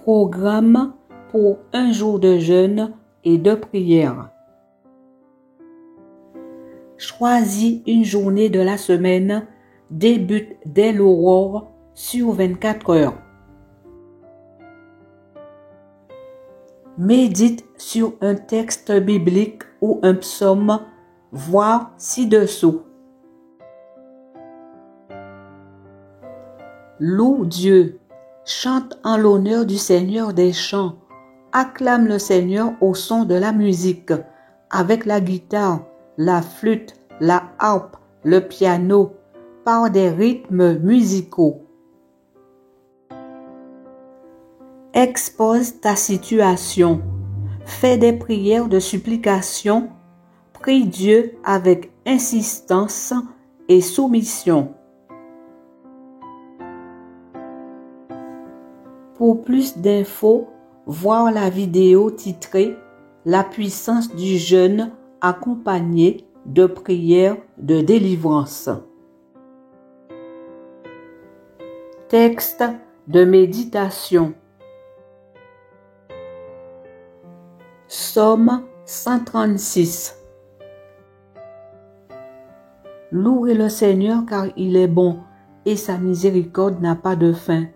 Programme pour un jour de jeûne et de prière. Choisis une journée de la semaine, débute dès l'aurore sur 24 heures. Médite sur un texte biblique ou un psaume, voir ci-dessous. Loue Dieu, chante en l'honneur du Seigneur des chants, acclame le Seigneur au son de la musique, avec la guitare, la flûte, la harpe, le piano, par des rythmes musicaux. Expose ta situation, fais des prières de supplication, prie Dieu avec insistance et soumission. Pour plus d'infos, voir la vidéo titrée « La puissance du jeûne accompagnée de prières de délivrance ». Texte de méditation. Psaume 136. Louez le Seigneur car il est bon et sa miséricorde n'a pas de fin.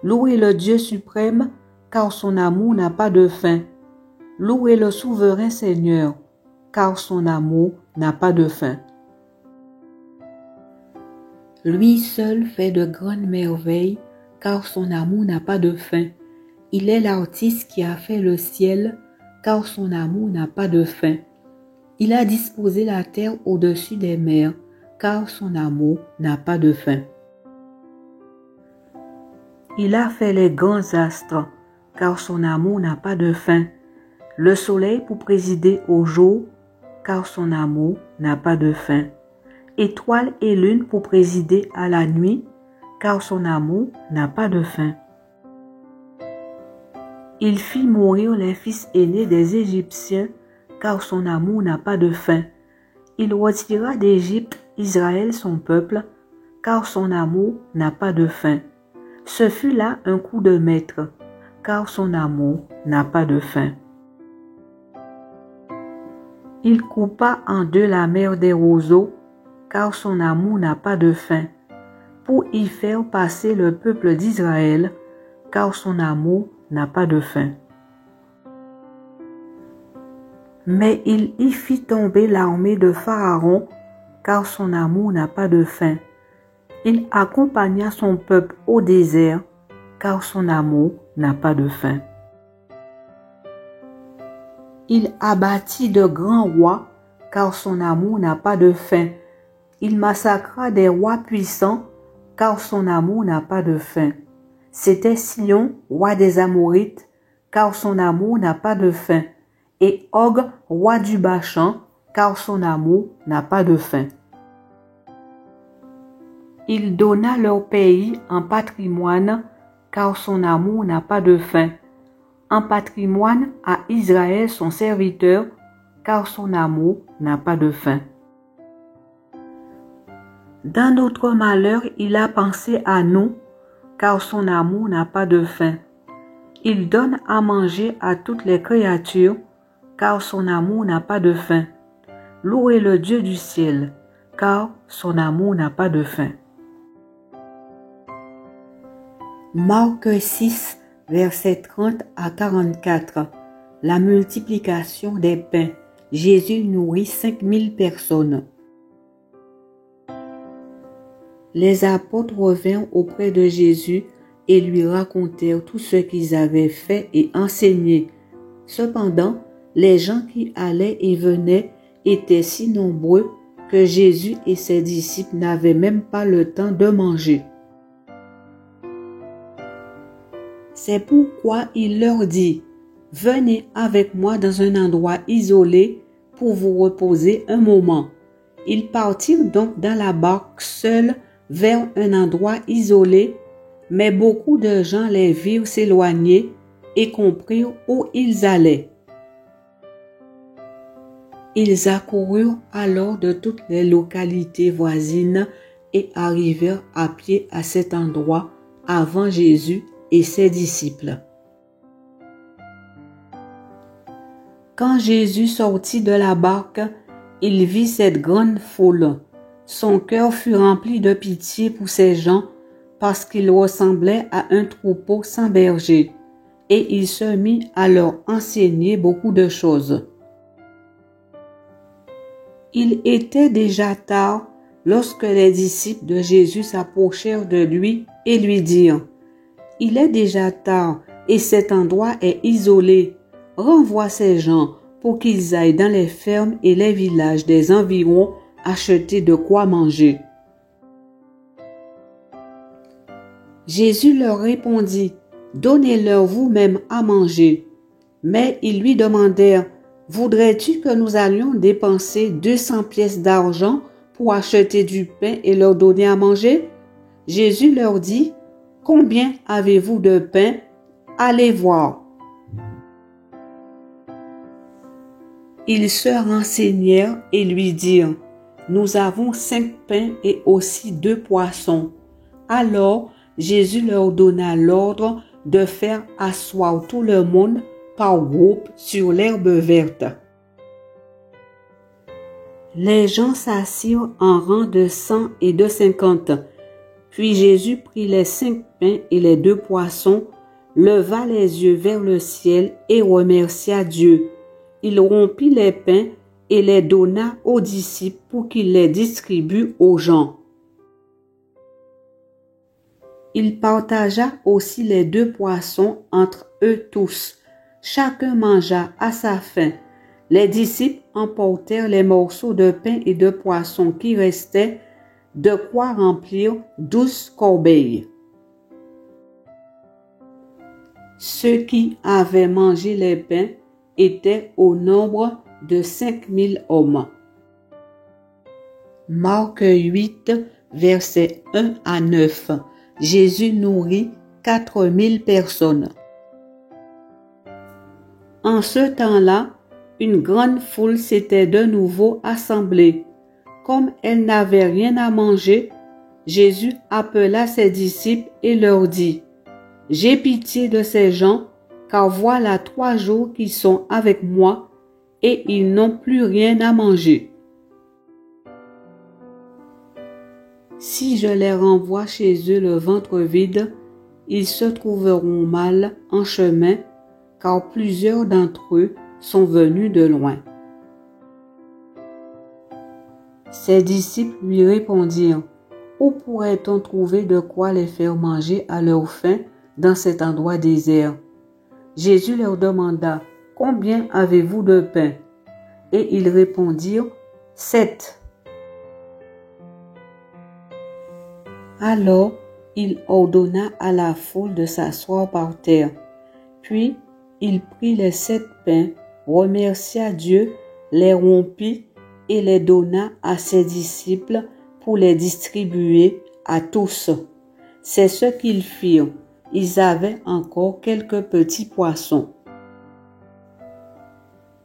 Louez le Dieu suprême car son amour n'a pas de fin. Louez le souverain Seigneur car son amour n'a pas de fin. Lui seul fait de grandes merveilles car son amour n'a pas de fin. Il est l'artiste qui a fait le ciel car son amour n'a pas de fin. Il a disposé la terre au-dessus des mers, car son amour n'a pas de fin. Il a fait les grands astres, car son amour n'a pas de fin. Le soleil pour présider au jour, car son amour n'a pas de fin. Étoiles et lune pour présider à la nuit, car son amour n'a pas de fin. Il fit mourir les fils aînés des Égyptiens, car son amour n'a pas de fin. Il retira d'Égypte Israël son peuple, car son amour n'a pas de fin. Ce fut là un coup de maître, car son amour n'a pas de fin. Il coupa en deux la mer des roseaux, car son amour n'a pas de fin, pour y faire passer le peuple d'Israël, car son amour n'a pas de fin. Mais il y fit tomber l'armée de Pharaon, car son amour n'a pas de fin. Il accompagna son peuple au désert, car son amour n'a pas de fin. Il abattit de grands rois, car son amour n'a pas de fin. Il massacra des rois puissants, car son amour n'a pas de fin. C'était Sion, roi des Amorites, car son amour n'a pas de fin, et Og, roi du Bashan, car son amour n'a pas de fin. Il donna leur pays en patrimoine, car son amour n'a pas de fin. En patrimoine à Israël son serviteur, car son amour n'a pas de fin. Dans notre malheur, il a pensé à nous, car son amour n'a pas de fin. Il donne à manger à toutes les créatures, car son amour n'a pas de fin. Louez le Dieu du ciel, car son amour n'a pas de fin. Marc 6, versets 30 à 44. La multiplication des pains. Jésus nourrit 5000 personnes. Les apôtres revinrent auprès de Jésus et lui racontèrent tout ce qu'ils avaient fait et enseigné. Cependant, les gens qui allaient et venaient étaient si nombreux que Jésus et ses disciples n'avaient même pas le temps de manger. C'est pourquoi il leur dit, « Venez avec moi dans un endroit isolé pour vous reposer un moment. » Ils partirent donc dans la barque seuls vers un endroit isolé, mais beaucoup de gens les virent s'éloigner et comprirent où ils allaient. Ils accoururent alors de toutes les localités voisines et arrivèrent à pied à cet endroit avant Jésus et ses disciples. Quand Jésus sortit de la barque, il vit cette grande foule. Son cœur fut rempli de pitié pour ces gens parce qu'ils ressemblaient à un troupeau sans berger, et il se mit à leur enseigner beaucoup de choses. Il était déjà tard lorsque les disciples de Jésus s'approchèrent de lui et lui dirent: « Il est déjà tard et cet endroit est isolé. Renvoie ces gens pour qu'ils aillent dans les fermes et les villages des environs acheter de quoi manger. » Jésus leur répondit: « Donnez-leur vous-même à manger. » Mais ils lui demandèrent: « Voudrais-tu que nous allions dépenser 200 pièces d'argent pour acheter du pain et leur donner à manger? » Jésus leur dit: « Combien avez-vous de pain? Allez voir. » Ils se renseignèrent et lui dirent: « Nous avons 5 pains et aussi 2 poissons. » Alors Jésus leur donna l'ordre de faire asseoir tout le monde par groupe sur l'herbe verte. Les gens s'assirent en rang de 100 et de 50. Puis Jésus prit les 5 pains et les 2 poissons, leva les yeux vers le ciel et remercia Dieu. Il rompit les pains et les donna aux disciples pour qu'ils les distribuent aux gens. Il partagea aussi les 2 poissons entre eux tous. Chacun mangea à sa faim. Les disciples emportèrent les morceaux de pain et de poisson qui restaient, de quoi remplir 12 corbeilles. Ceux qui avaient mangé les pains étaient au nombre de 5000 hommes. Marc 8, versets 1 à 9. Jésus nourrit 4000 personnes. En ce temps-là, une grande foule s'était de nouveau assemblée. Comme elle n'avait rien à manger, Jésus appela ses disciples et leur dit: « J'ai pitié de ces gens, car voilà 3 jours qu'ils sont avec moi et ils n'ont plus rien à manger. Si je les renvoie chez eux le ventre vide, ils se trouveront mal en chemin, car plusieurs d'entre eux sont venus de loin. » Ses disciples lui répondirent: « Où pourrait-on trouver de quoi les faire manger à leur faim dans cet endroit désert? » Jésus leur demanda: « Combien avez-vous de pain? » Et ils répondirent: « 7. » Alors il ordonna à la foule de s'asseoir par terre. Puis il prit les 7 pains, remercia Dieu, les rompit et les donna à ses disciples pour les distribuer à tous. C'est ce qu'ils firent. Ils avaient encore quelques petits poissons.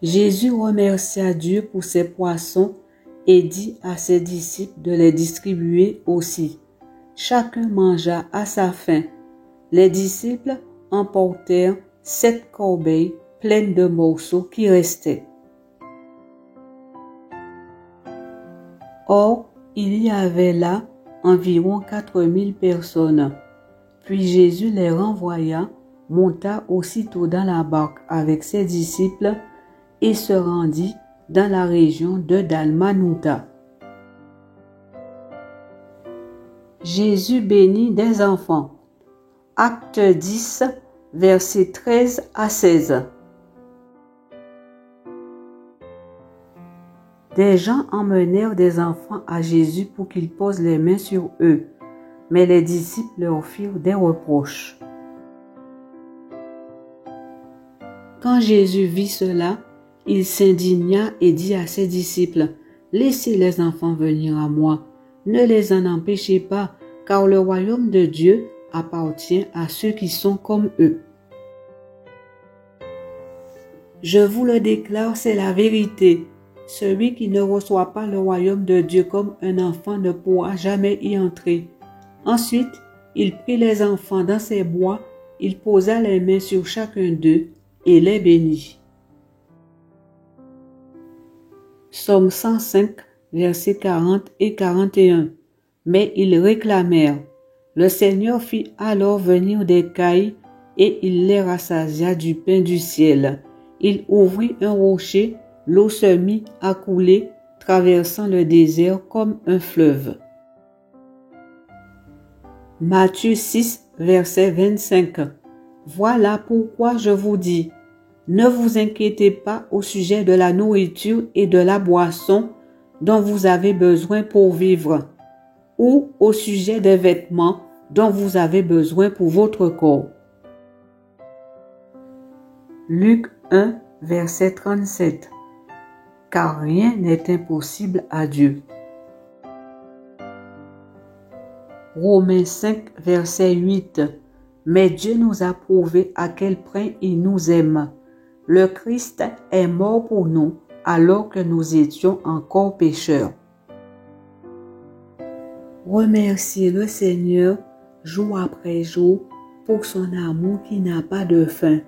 Jésus remercia Dieu pour ces poissons et dit à ses disciples de les distribuer aussi. Chacun mangea à sa faim. Les disciples emportèrent 7 corbeilles pleines de morceaux qui restaient. Or, il y avait là environ 4000 personnes. Puis Jésus les renvoya, monta aussitôt dans la barque avec ses disciples et se rendit dans la région de Dalmanutha. Jésus bénit des enfants. Acte 10, versets 13 à 16. Des gens emmenèrent des enfants à Jésus pour qu'il pose les mains sur eux, mais les disciples leur firent des reproches. Quand Jésus vit cela, il s'indigna et dit à ses disciples: « Laissez les enfants venir à moi, ne les en empêchez pas, car le royaume de Dieu appartient à ceux qui sont comme eux. Je vous le déclare, c'est la vérité. Celui qui ne reçoit pas le royaume de Dieu comme un enfant ne pourra jamais y entrer. » Ensuite, il prit les enfants dans ses bras, il posa les mains sur chacun d'eux et les bénit. Psaume 105, versets 40 et 41. Mais ils réclamèrent. Le Seigneur fit alors venir des cailles et il les rassasia du pain du ciel. Il ouvrit un rocher, l'eau se mit à couler, traversant le désert comme un fleuve. Matthieu 6, verset 25. Voilà pourquoi je vous dis, ne vous inquiétez pas au sujet de la nourriture et de la boisson dont vous avez besoin pour vivre, ou au sujet des vêtements dont vous avez besoin pour votre corps. Luc 1, verset 37. Car rien n'est impossible à Dieu. Romains 5, verset 8. Mais Dieu nous a prouvé à quel point il nous aime. Le Christ est mort pour nous alors que nous étions encore pécheurs. Remerciez le Seigneur jour après jour pour son amour qui n'a pas de fin.